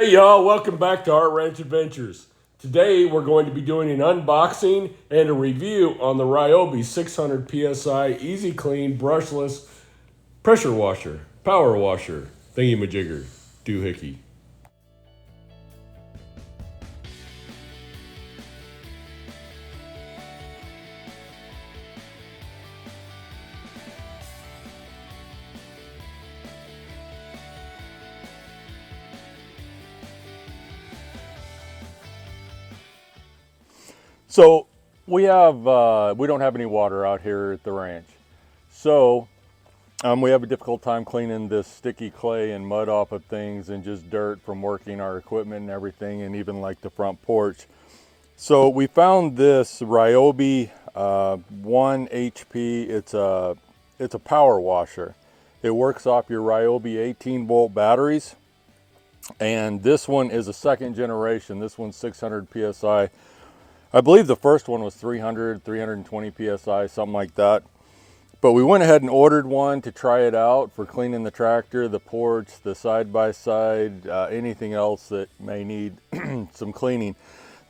Hey y'all, welcome back to Art Ranch Adventures. Today we're going to be doing an unboxing and a review on the Ryobi 600 PSI Easy Clean Brushless Pressure Washer, Power Washer, Thingy-majigger, doohickey. So we don't have any water out here at the ranch. So we have a difficult time cleaning this sticky clay and mud off of things and just dirt from working our equipment and everything, and even like the front porch. So we found this Ryobi ONE HP. It's a power washer. It works off your Ryobi 18-volt batteries. And this one is a second generation. This one's 600 PSI. I believe the first one was 320 PSI, something like that. But we went ahead and ordered one to try it out for cleaning the tractor, the porch, the side-by-side, anything else that may need some cleaning.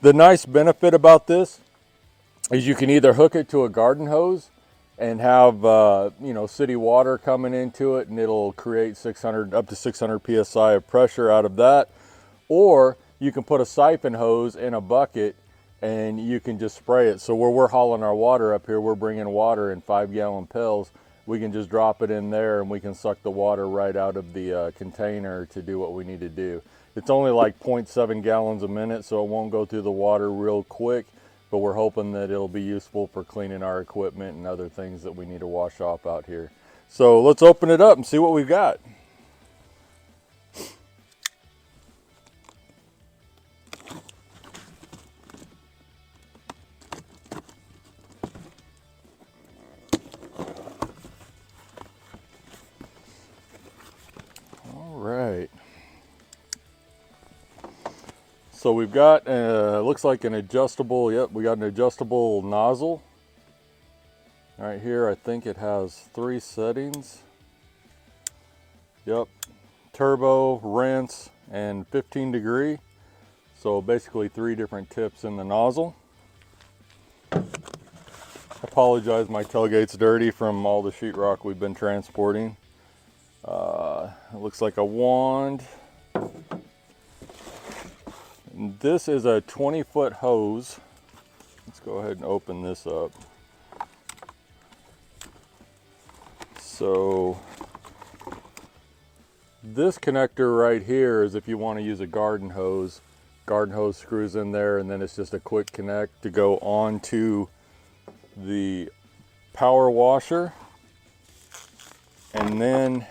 The nice benefit about this is you can either hook it to a garden hose and have city water coming into it, and it'll create up to 600 PSI of pressure out of that. Or you can put a siphon hose in a bucket and you can just spray it. So where we're hauling our water up here, we're bringing water in 5-gallon pills. We can just drop it in there and we can suck the water right out of the container to do what we need to do. It's only like 0.7 gallons a minute, so it won't go through the water real quick, but we're hoping that it'll be useful for cleaning our equipment and other things that we need to wash off out here. So let's open it up and see what we've got. Right. So we've got, looks like an adjustable, yep, we got an adjustable nozzle. Right here, I think it has 3 settings. Yep, turbo, rinse, and 15 degree. So basically 3 different tips in the nozzle. I apologize, my tailgate's dirty from all the sheetrock we've been transporting. It looks like a wand. And this is a 20-foot hose. Let's go ahead and open this up. So this connector right here is if you want to use a garden hose. Garden hose screws in there, and then it's just a quick connect to go onto the power washer. And then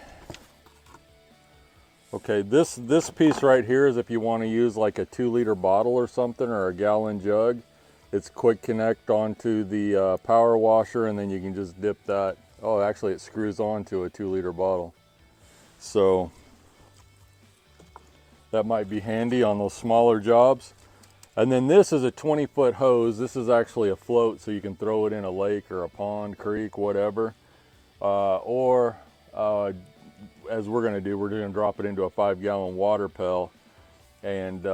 okay, this piece right here is if you want to use like a 2-liter bottle or something, or a gallon jug. It's quick connect onto the power washer, and then you can just dip that. Oh, actually it screws onto a 2-liter bottle. So that might be handy on those smaller jobs. And then this is a 20-foot hose. This is actually a float, so you can throw it in a lake or a pond, creek, whatever. As we're going to do, we're going to drop it into a 5-gallon water pail, and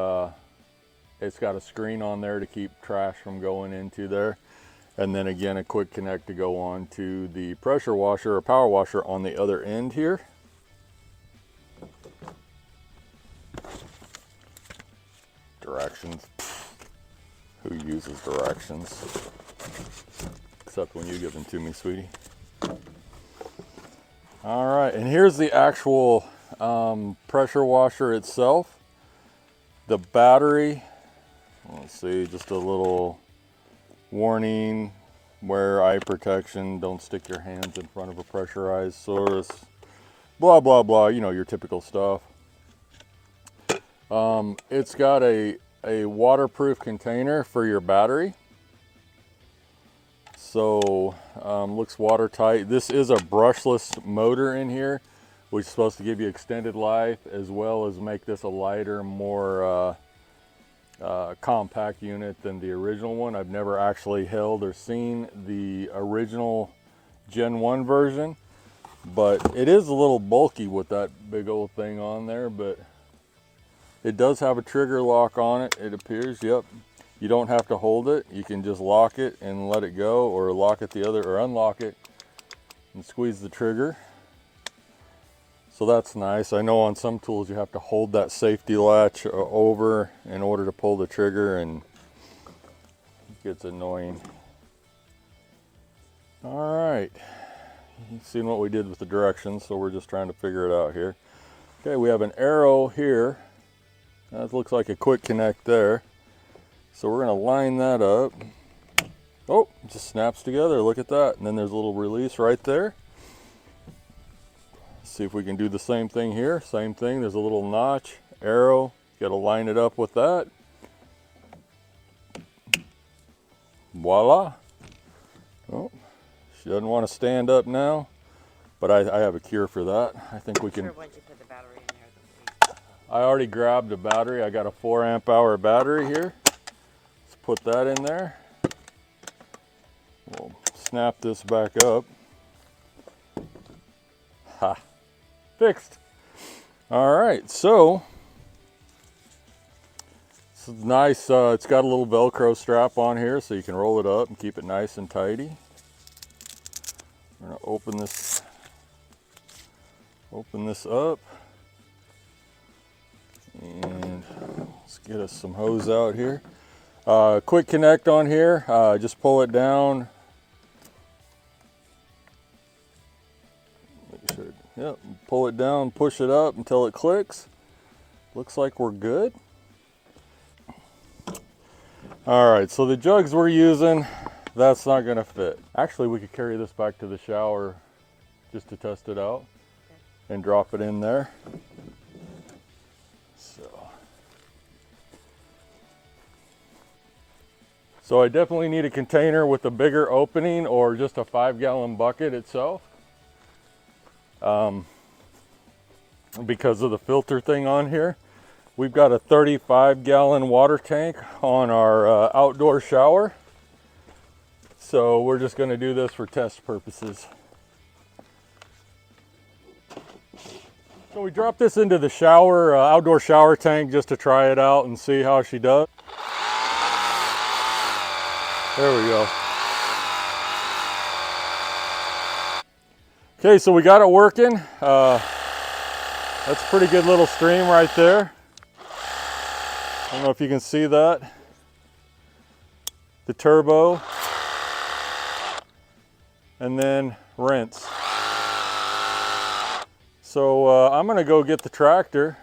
it's got a screen on there to keep trash from going into there, and then again a quick connect to go on to the pressure washer or power washer on the other end here. Directions. Who uses directions? Except when you give them to me, sweetie. All right, and here's the actual pressure washer itself. The battery, let's see, just a little warning, wear eye protection, don't stick your hands in front of a pressurized source, blah, blah, blah, you know, your typical stuff. It's got a waterproof container for your battery. So looks watertight. This is a brushless motor in here, which is supposed to give you extended life, as well as make this a lighter, more compact unit than the original one. I've never actually held or seen the original Gen 1 version, but it is a little bulky with that big old thing on there, but It does have a trigger lock on it, it appears. Yep. You don't have to hold it. You can just lock it and let it go, or lock it the other, or unlock it and squeeze the trigger. So that's nice. I know on some tools you have to hold that safety latch over in order to pull the trigger, and it gets annoying. All right, you've seen what we did with the directions, so we're just trying to figure it out here. Okay, we have an arrow here. That looks like a quick connect there. So we're gonna line that up. Oh, it just snaps together, look at that. And then there's a little release right there. See if we can do the same thing here. Same thing, there's a little notch, arrow. You gotta line it up with that. Voila. Oh, she doesn't want to stand up now, but I have a cure for that. I think we can. Once you put the battery in there, I already grabbed a battery. I got a 4 amp hour battery here. Let's put that in there. We'll snap this back up. Ha, fixed. All right, so this is nice. It's got a little Velcro strap on here, so you can roll it up and keep it nice and tidy. I'm gonna open this up, and let's get us some hose out here. Quick connect on here. Just pull it down. Make sure. Yep. Pull it down, push it up until it clicks. Looks like we're good. All right. So the jugs we're using, that's not going to fit. Actually, we could carry this back to the shower just to test it out and drop it in there. So I definitely need a container with a bigger opening, or just a 5-gallon bucket itself, because of the filter thing on here. We've got a 35-gallon water tank on our outdoor shower. So we're just going to do this for test purposes. So we dropped this into the shower, outdoor shower tank, just to try it out and see how she does. There we go. Okay, so we got it working. That's a pretty good little stream right there. I don't know if you can see that. The turbo. And then rinse. So I'm gonna go get the tractor,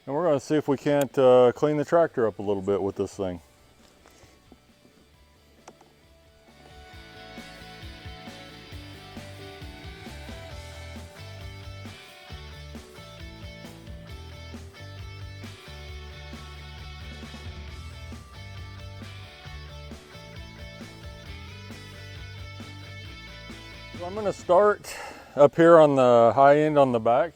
and we're gonna see if we can't clean the tractor up a little bit with this thing. So I'm going to start up here on the high end on the back,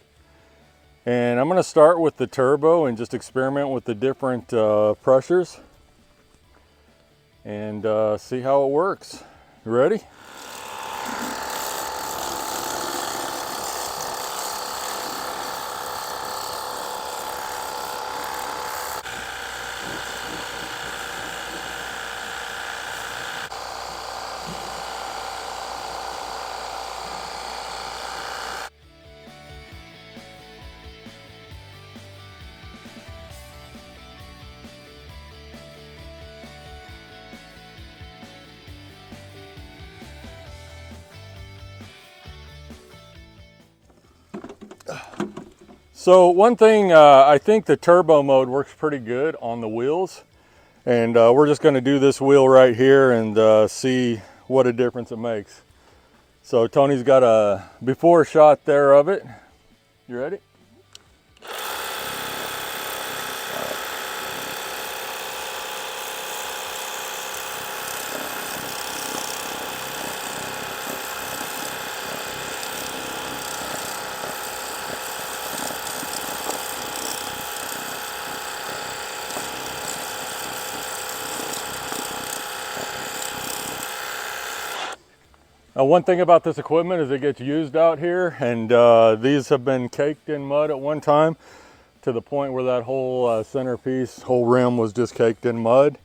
and I'm going to start with the turbo and just experiment with the different pressures and see how it works. You ready? So one thing, I think the turbo mode works pretty good on the wheels, and we're just going to do this wheel right here and see what a difference it makes. So Tony's got a before shot there of it. You ready? Now, one thing about this equipment is it gets used out here, and these have been caked in mud at one time. to the point where that whole centerpiece, whole rim was just caked in mud.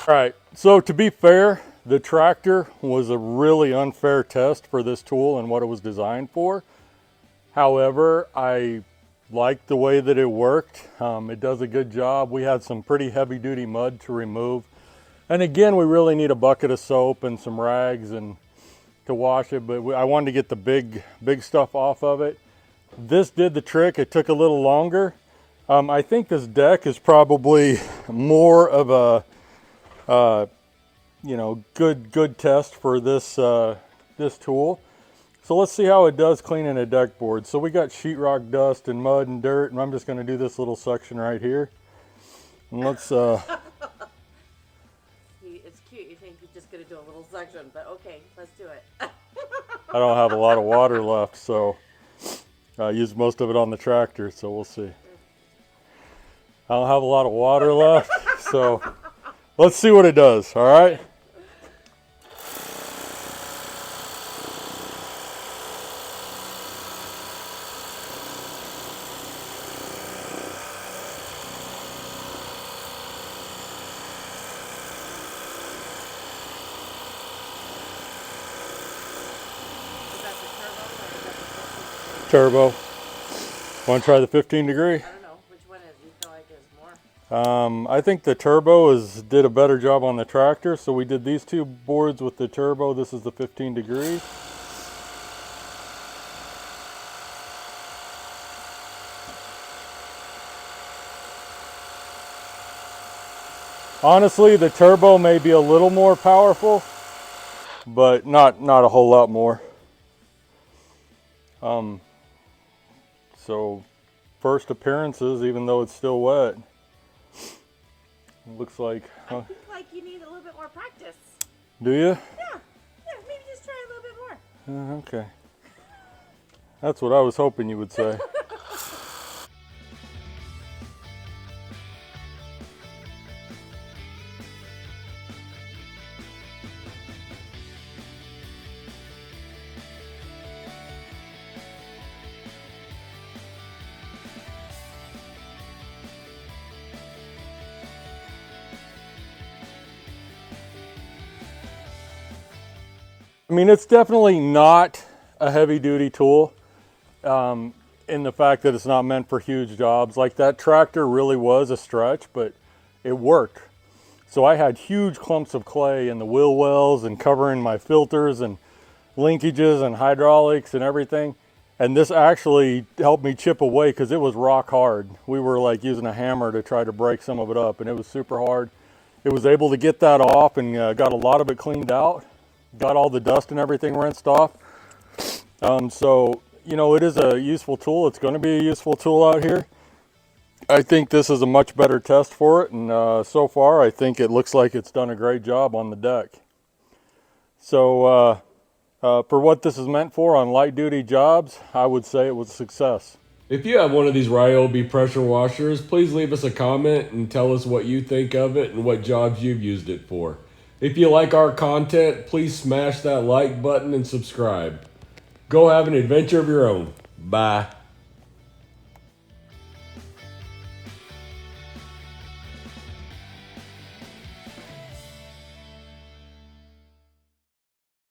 All right, so to be fair, the tractor was a really unfair test for this tool and what it was designed for. However, I liked the way that it worked. It does a good job. We had some pretty heavy duty mud to remove. And again, we really need a bucket of soap and some rags and to wash it, but I wanted to get the big stuff off of it. This did the trick. It took a little longer. I think this deck is probably more of a you know, good test for this this tool. So let's see how it does cleaning a deck board. So we got sheetrock dust and mud and dirt, and I'm just going to do this little section right here. And let's It's cute. You think you're just gonna do a little section, but okay, let's do it. I don't have a lot of water left, so I used most of it on the tractor, so we'll see. I don't have a lot of water left, so let's see what it does, all right? Is that the turbo or is that the 15? Turbo. Want to try the 15 degree? I don't know. Which one is you feel like is more? I think the turbo did a better job on the tractor, so we did these two boards with the turbo. This is the 15 degrees. Honestly, the turbo may be a little more powerful, but not a whole lot more. So first appearances, even though it's still wet. Looks like. I think like you need a little bit more practice. Do you? Yeah, maybe just try a little bit more. Okay. That's what I was hoping you would say. I mean, it's definitely not a heavy duty tool in the fact that it's not meant for huge jobs. Like that tractor really was a stretch, but it worked. So I had huge clumps of clay in the wheel wells and covering my filters and linkages and hydraulics and everything. And this actually helped me chip away because it was rock hard. We were like using a hammer to try to break some of it up, and it was super hard. It was able to get that off and got a lot of it cleaned out. Got all the dust and everything rinsed off. So, you know, it is a useful tool. It's going to be a useful tool out here. I think this is a much better test for it. And so far, I think it looks like it's done a great job on the deck. So for what this is meant for on light duty jobs, I would say it was a success. If you have one of these Ryobi pressure washers, please leave us a comment and tell us what you think of it and what jobs you've used it for. If you like our content, please smash that like button and subscribe. Go have an adventure of your own. Bye.